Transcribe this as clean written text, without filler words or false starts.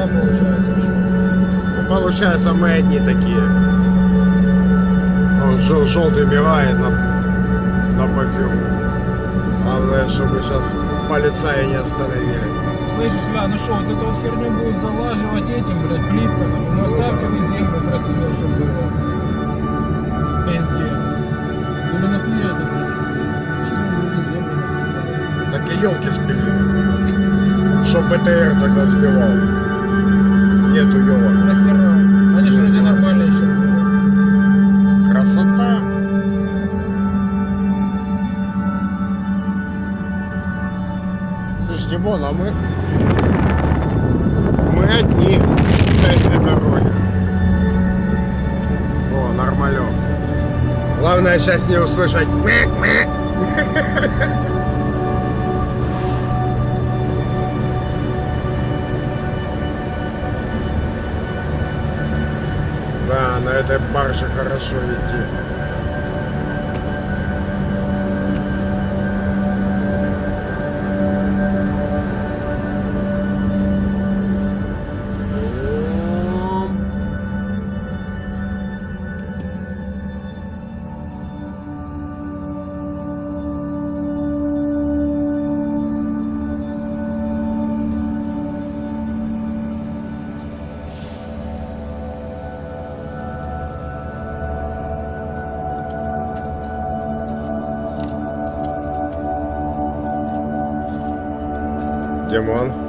да, получается, что? Ну, получается, мы одни такие. Он желтый мигает на пофигу. Главное, чтобы сейчас полицаи не остановили. Слышишь, Ля, ну что, вот эту вот херню будут залаживать этим, блядь, плитками. Ну оставьте вы землю красиво, чтобы было. Пиздец. Или нахуя это принесли? Или землю насыпали. Так и елки спилили. Чтоб БТР тогда сбивал. Нету елок. Нахера? Они же вроде нормально еще были. Красота. Слышь, Димон, а мы одни на этой дороге. О, нормалек. Главное сейчас не услышать мяк-мяк. Да, на этой барже хорошо идти. Димон.